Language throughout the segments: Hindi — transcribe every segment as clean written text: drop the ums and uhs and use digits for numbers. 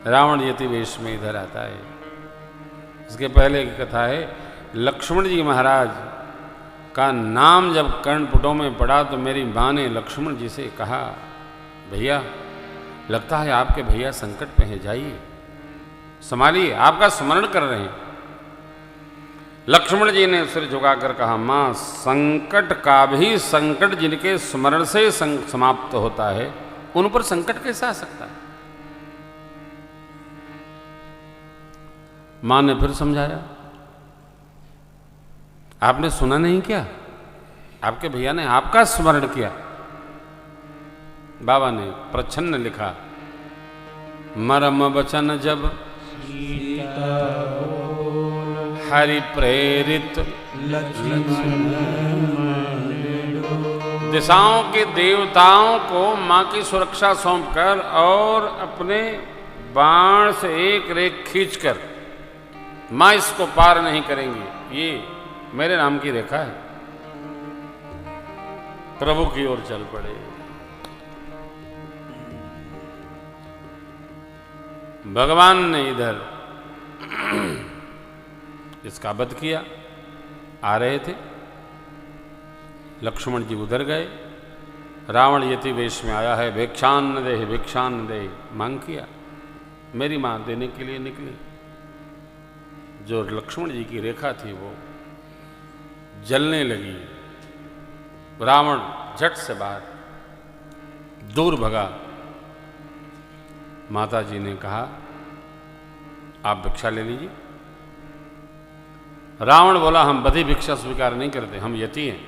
रावण यति वेश में इधर आता है। इसके पहले की कथा है, लक्ष्मण जी महाराज का नाम जब कर्णपुटों में पड़ा तो मेरी माँ ने लक्ष्मण जी से कहा, भैया लगता है आपके भैया संकट पे हैं, जाइए संभालिए, आपका स्मरण कर रहे हैं। लक्ष्मण जी ने सिर झुकाकर कहा, माँ संकट का भी संकट जिनके स्मरण से समाप्त होता है उन पर संकट कैसे आ सकता है। मां ने फिर समझाया, आपने सुना नहीं क्या, आपके भैया ने आपका स्मरण किया। बाबा ने प्रच्छन्न लिखा, मरम वचन जब हरि प्रेरित दिशाओं के देवताओं को मां की सुरक्षा सौंपकर और अपने बाण से एक रेख खींचकर मां इसको पार नहीं करेंगी, ये मेरे नाम की रेखा है, प्रभु की ओर चल पड़े। भगवान ने इधर इसका वध किया। आ रहे थे, लक्ष्मण जी उधर गए, रावण यति वेश में आया है, भिक्षान्न दे भिक्षान्न दे मांग किया। मेरी मां देने के लिए निकली। जो लक्ष्मण जी की रेखा थी वो जलने लगी। रावण झट से बाहर दूर भगा। माता जी ने कहा, आप भिक्षा ले लीजिए। रावण बोला, हम बधी भिक्षा स्वीकार नहीं करते, हम यति हैं।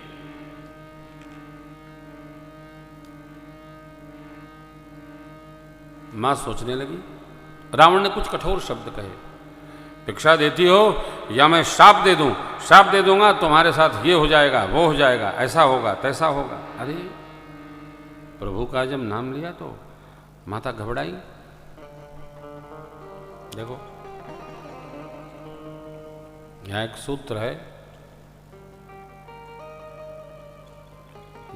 मां सोचने लगी। रावण ने कुछ कठोर शब्द कहे, भिक्षा देती हो या मैं श्राप दे दूं, श्राप दे दूंगा तुम्हारे साथ ये हो जाएगा, वो हो जाएगा, ऐसा होगा, तैसा होगा। अरे प्रभु का जब नाम लिया तो माता घबराई। देखो यहां एक सूत्र है,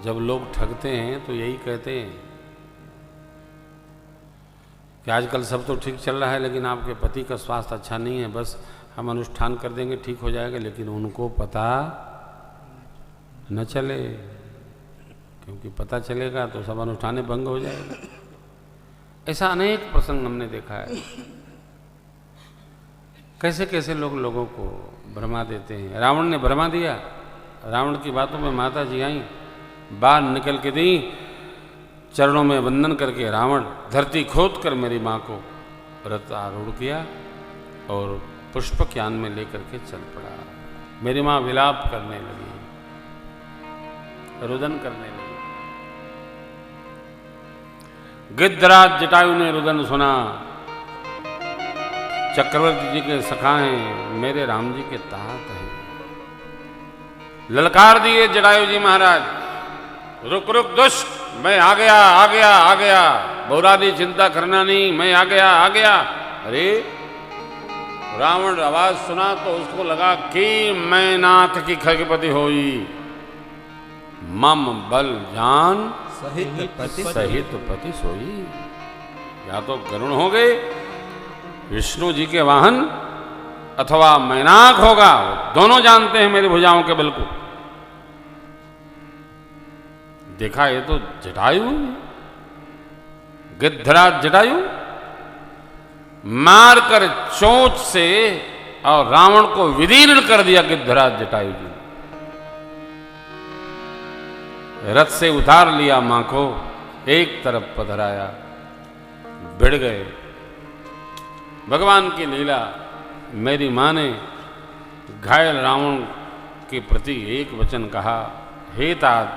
जब लोग ठगते हैं तो यही कहते हैं कि आजकल सब तो ठीक चल रहा है लेकिन आपके पति का स्वास्थ्य अच्छा नहीं है, बस हम अनुष्ठान कर देंगे ठीक हो जाएगा, लेकिन उनको पता न चले, क्योंकि पता चलेगा तो सब अनुष्ठान भंग हो जाएगा। ऐसा अनेक प्रसंग हमने देखा है। कैसे कैसे लोग लोगों को भरमा देते हैं। रावण ने भरमा दिया। रावण की बातों में माता जी आई, बाहर निकल के दी, चरणों में वंदन करके रावण धरती खोद कर मेरी माँ को रथ आरूढ़ किया और पुष्पक यान में लेकर के चल पड़ा। मेरी माँ विलाप करने लगी, रुदन करने लगी। गिद्धराज जटायु ने रुदन सुना। चक्रवर्ती जी के सखा हैं, मेरे राम जी के तात हैं। ललकार दिए जटायु जी महाराज, रुक रुक दुष्ट, मैं आ गया आ गया आ गया, बहुरानी चिंता करना नहीं, मैं आ गया आ गया। अरे रावण आवाज सुना तो उसको लगा कि मैं नाथ की खगपति होई, मम बल जान सहित पति सोई। या तो गरुण हो गए विष्णु जी के वाहन अथवा मैनाक होगा, दोनों जानते हैं मेरी भुजाओं के बल को। देखा ये तो जटायु, गिद्धराज जटायु मारकर चोंच से और रावण को विदीर्ण कर दिया गिद्धराज जटायु जी। रथ से उतार लिया मां को, एक तरफ पधराया, भिड़ गए। भगवान की लीला। मेरी मां ने घायल रावण के प्रति एक वचन कहा, हे तात,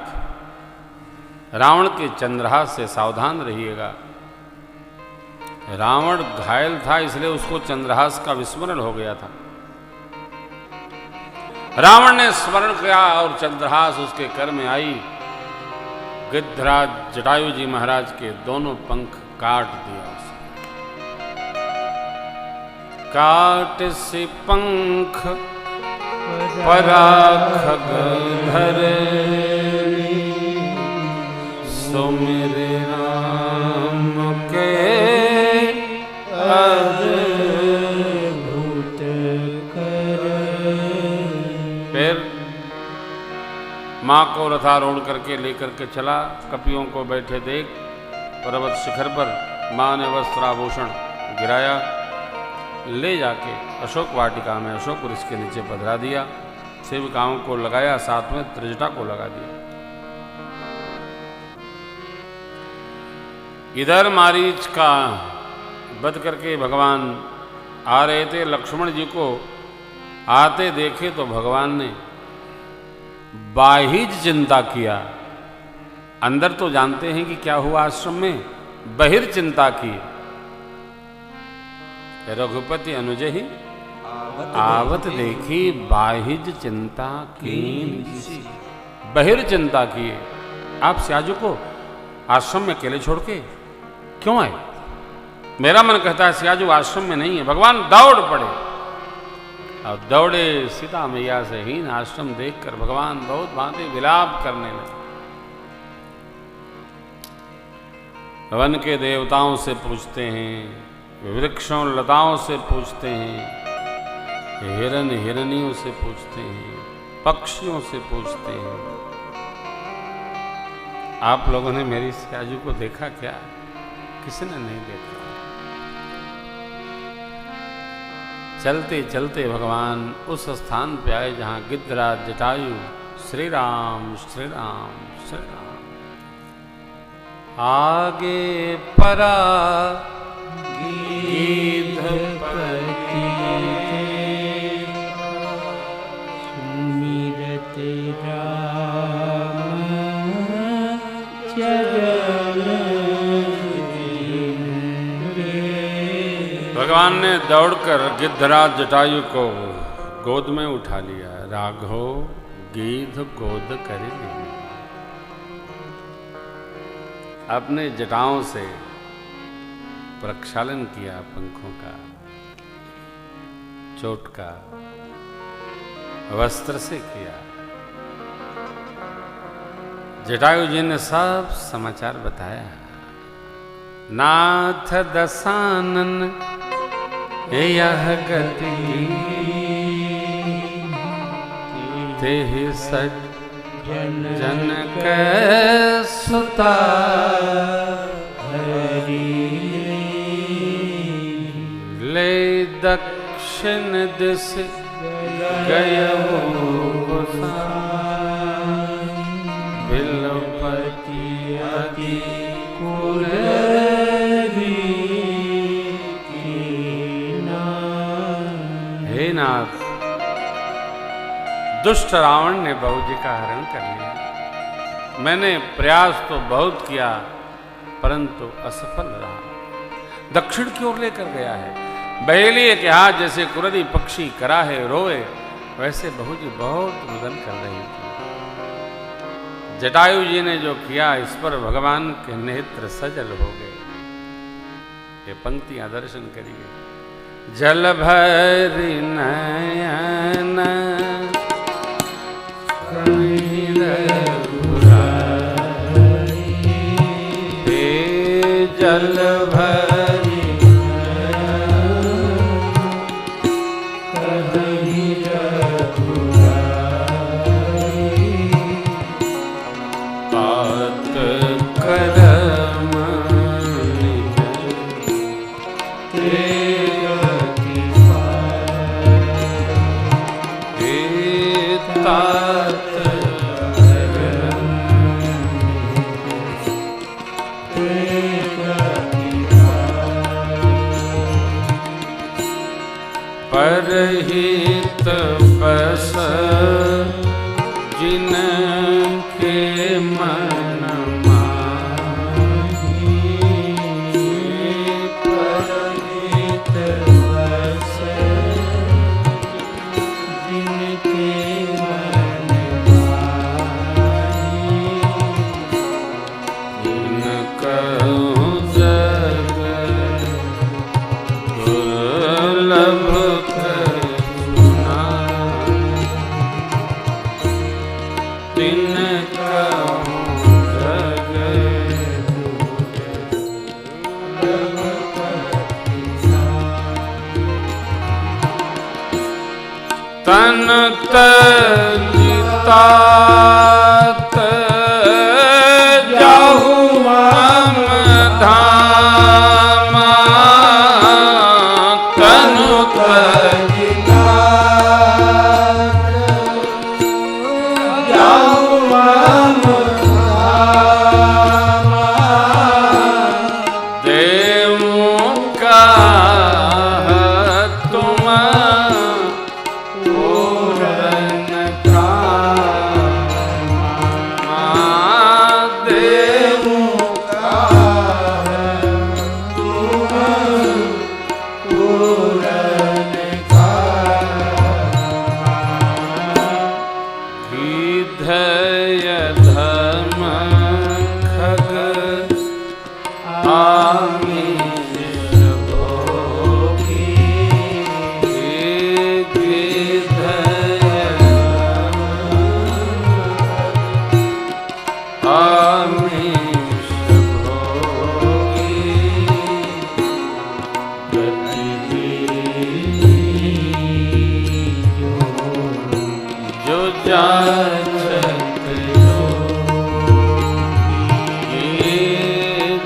रावण के चंद्रहास से सावधान रहिएगा। रावण घायल था इसलिए उसको चंद्रहास का विस्मरण हो गया था। रावण ने स्मरण किया और चंद्रहास उसके कर में आई। गिद्धराज जटायु जी महाराज के दोनों पंख काट दिया उसने। काट से पंख पराखग धरे, सो मेरे राम के माँ को रथारूढ़ करके लेकर के चला। कपियों को बैठे देख पर्वत शिखर पर माँ ने वस्त्राभूषण गिराया, ले जाके अशोक वाटिका में अशोक वृक्ष के नीचे पधरा दिया। सेविकाओं को लगाया, साथ में त्रिजटा को लगा दिया। इधर मारीच का वध करके भगवान आ रहे थे। लक्ष्मण जी को आते देखे तो भगवान ने बाहिज चिंता किया। अंदर तो जानते हैं कि क्या हुआ आश्रम में, बहिर चिंता की। रघुपति अनुज ही आवत देखी बाहिज चिंता की, बहिर चिंता किए। आप स्याजू को आश्रम में अकेले छोड़ के क्यों आए? मेरा मन कहता है स्याजू आश्रम में नहीं है। भगवान दौड़ पड़े और दौड़े सीता मैया से हीन आश्रम देखकर भगवान बहुत भांति विलाप करने लगे। वन के देवताओं से पूछते हैं, वृक्षों लताओं से पूछते हैं, हिरन हिरनियों से पूछते हैं, पक्षियों से पूछते हैं, आप लोगों ने मेरी स्याजू को देखा क्या? किसी ने नहीं देखा। चलते चलते भगवान उस स्थान पे आए जहां गिद्धराज जटायु श्री राम श्री राम श्री राम आगे परा गीधपति सुमिरते राम भगवान ने दौड़कर गिद्धराज जटायु को गोद में उठा लिया। राघव गीध गोद कर ली। अपने जटाओं से प्रक्षालन किया, पंखों का, चोट का, वस्त्र से किया। जटायु जी ने सब समाचार बताया। नाथ दशानन यह गति तेह सज्जन कै सुता हरि ले दक्षिण दिश गयहु बिलपति अति हे नाथ, दुष्ट रावण ने बहू जी का हरण कर लिया। मैंने प्रयास तो बहुत किया परंतु असफल रहा। दक्षिण की ओर लेकर गया है। बहेलिए के हाथ जैसे कुरदी पक्षी कराहे रोए, वैसे बहू जी बहुत रुदन कर रही थी। जटायु जी ने जो किया, इस पर भगवान के नेत्र सजल हो गए। ये पंक्तियां दर्शन करिए। जल भरि नयन जल भरि परहित बस जिनके मन माही, परहित बस जिनके मन माही, जिनकहु जग दुर्लभ तन तलिता जाहु मम धामा तनु तज जाहु मम धामा देवों का तुम पूरन कामा देवों का तुम पूरन कामा धय धर्म खग आमीष भोगी आमीष भोगी जो जाचत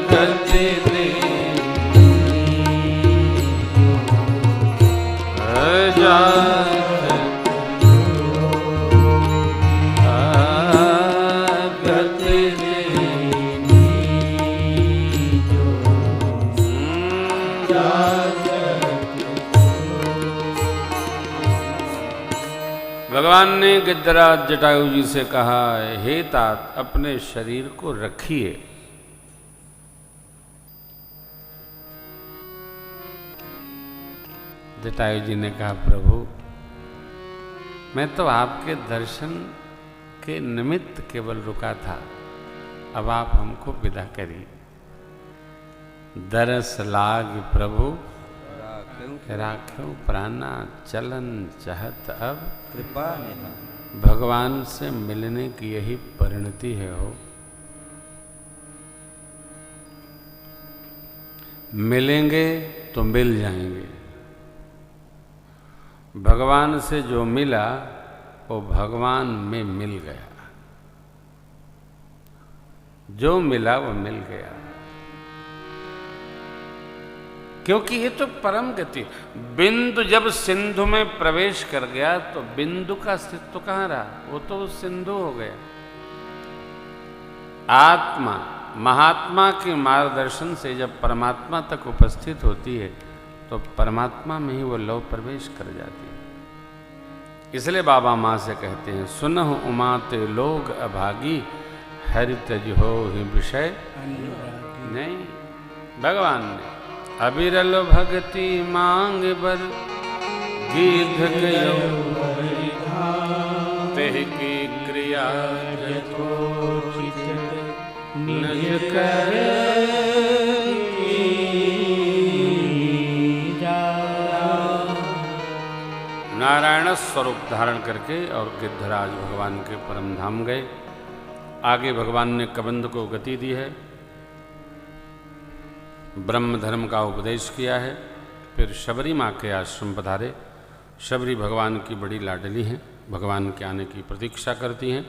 गति भगवान ने गिद्धराज जटायु जी से कहा, हे तात अपने शरीर को रखिए। जटायु जी ने कहा, प्रभु मैं तो आपके दर्शन के निमित्त केवल रुका था, अब आप हमको विदा करिए। दरस लाग प्रभु राख्यो प्राणा चलन चाहत अब कृपा भगवान से मिलने की यही परिणति है हो। मिलेंगे तो मिल जाएंगे। भगवान से जो मिला वो भगवान में मिल गया, जो मिला वो मिल गया। क्योंकि ये तो परम गति। बिंदु जब सिंधु में प्रवेश कर गया तो बिंदु का अस्तित्व कहाँ रहा, वो तो सिंधु हो गया। आत्मा महात्मा के मार्गदर्शन से जब परमात्मा तक उपस्थित होती है तो परमात्मा में ही वो लव प्रवेश कर जाती है। इसलिए बाबा माँ से कहते हैं, सुनहु उमाते लोग अभागी हरि तज हो ही विषय नहीं। भगवान ने अबिरल भगति मांग बर गीध गयो तेह की क्रिया निज कर नारायण स्वरूप धारण करके और गिद्धराज भगवान के परम धाम गए। आगे भगवान ने कबंध को गति दी है, ब्रह्म धर्म का उपदेश किया है। फिर शबरी माँ के आश्रम पधारे। शबरी भगवान की बड़ी लाडली हैं, भगवान के आने की प्रतीक्षा करती हैं।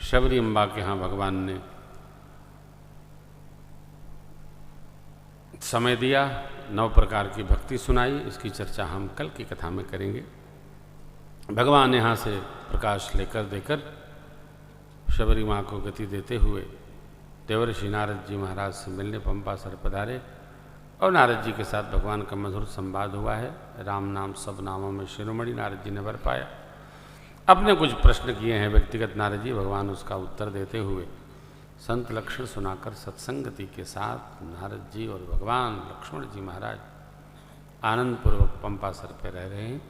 शबरी अम्बा के यहाँ भगवान ने समय दिया, 9 प्रकार की भक्ति सुनाई। इसकी चर्चा हम कल की कथा में करेंगे। भगवान यहाँ से प्रकाश लेकर देकर शबरी माँ को गति देते हुए देवर्षि नारद जी महाराज से मिलने पंपा सर पधारे और नारद जी के साथ भगवान का मधुर संवाद हुआ है। राम नाम सब नामों में शिरोमणि नारद जी ने वर पाया। अपने कुछ प्रश्न किए हैं व्यक्तिगत नारद जी, भगवान उसका उत्तर देते हुए संत लक्षण सुनाकर सत्संगति के साथ नारद जी और भगवान लक्ष्मण जी महाराज आनंदपूर्वक पंपा सर पर रह रहे हैं।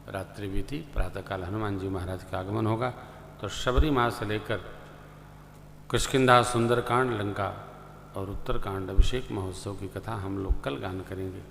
रात्रि बीती, प्रातःकाल हनुमान जी महाराज का आगमन होगा। तो शबरी माँ से लेकर किष्किंधा, सुंदरकांड, लंका और उत्तरकांड अभिषेक महोत्सव की कथा हम लोग कल गान करेंगे।